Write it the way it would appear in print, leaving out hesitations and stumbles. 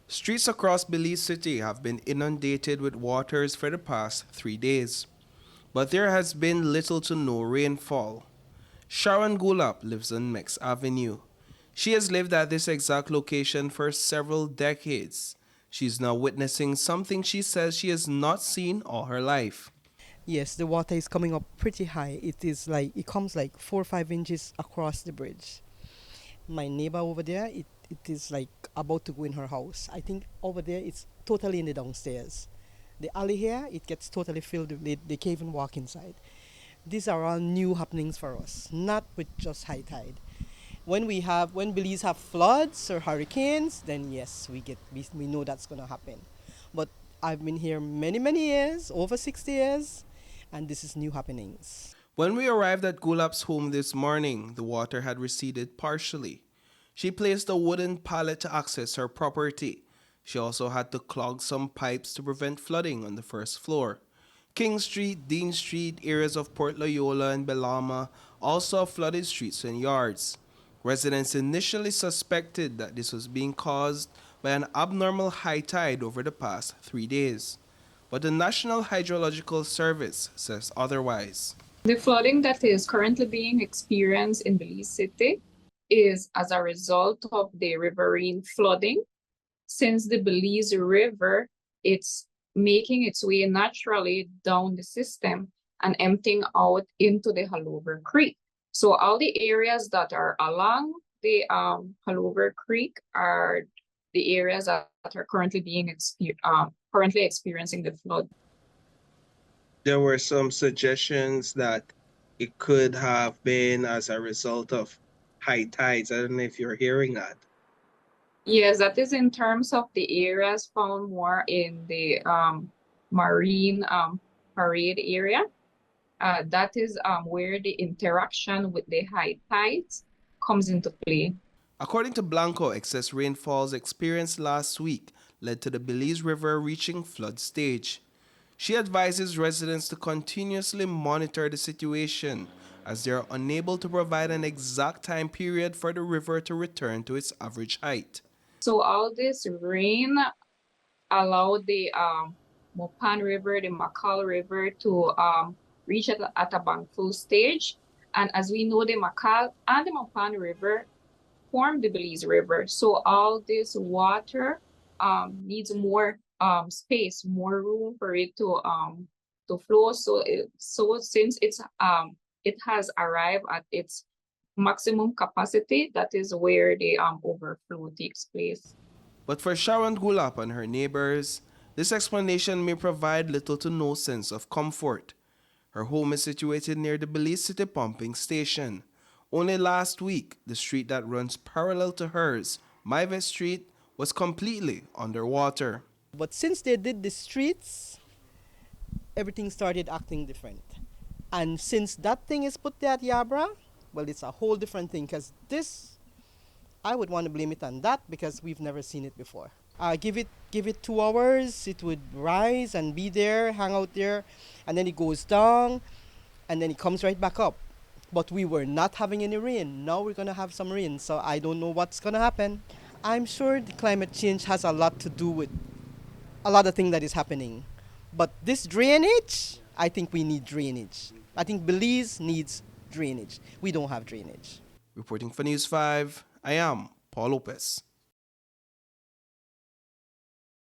Streets across Belize City have been inundated with waters for the past 3 days, but there has been little to no rainfall. Sharon Gulap lives on Mex Avenue. She has lived at this exact location for several decades. She's now witnessing something she says she has not seen all her life. Yes, the water is coming up pretty high. It comes like 4 or 5 inches across the bridge. My neighbor over there, it is like about to go in her house. I think over there it's totally in the downstairs. The alley here, it gets totally filled. They can't even walk inside. These are all new happenings for us, not with just high tide. When Belize have floods or hurricanes, then yes, we know that's gonna happen. But I've been here many years, over 60 years, and this is new happenings. When we arrived at Gulap's home this morning, the water had receded partially. She placed a wooden pallet to access her property. She also had to clog some pipes to prevent flooding on the first floor. King Street, Dean Street, areas of Port Loyola and Belama also have flooded streets and yards. Residents initially suspected that this was being caused by an abnormal high tide over the past 3 days. But the National Hydrological Service says otherwise. The flooding that is currently being experienced in Belize City is as a result of the riverine flooding. Since the Belize River, it's making its way naturally down the system and emptying out into the Haulover Creek. So all the areas that are along the Haulover Creek are the areas that are currently currently experiencing the flood. There were some suggestions that it could have been as a result of high tides. I don't know if you're hearing that. Yes, that is in terms of the areas found more in the marine parade area. That is where the interaction with the high tides comes into play. According to Blanco, excess rainfalls experienced last week led to the Belize River reaching flood stage. She advises residents to continuously monitor the situation as they are unable to provide an exact time period for the river to return to its average height. So all this rain allowed the Mopan River, the Makal River to reach at a bank full stage. And as we know, the Makal and the Mopan River form the Belize River. So all this water needs more space, more room for it to flow. So since it has arrived at its maximum capacity, that is where the overflow takes place. But for Sharon Gulap and her neighbors, this explanation may provide little to no sense of comfort. Her home is situated near the Belize City pumping station. Only last week, the street that runs parallel to hers, Maive Street, was completely underwater. But since they did the streets, everything started acting different. And since that thing is put there at Yabra, well, it's a whole different thing because this, I would want to blame it on that because we've never seen it before. Give it 2 hours, it would rise and be there, hang out there, and then it goes down, and then it comes right back up. But we were not having any rain. Now we're going to have some rain, so I don't know what's going to happen. I'm sure the climate change has a lot to do with a lot of things that is happening. But this drainage, I think we need drainage. I think Belize needs drainage. We don't have drainage. Reporting for News 5, I am Paul Lopez.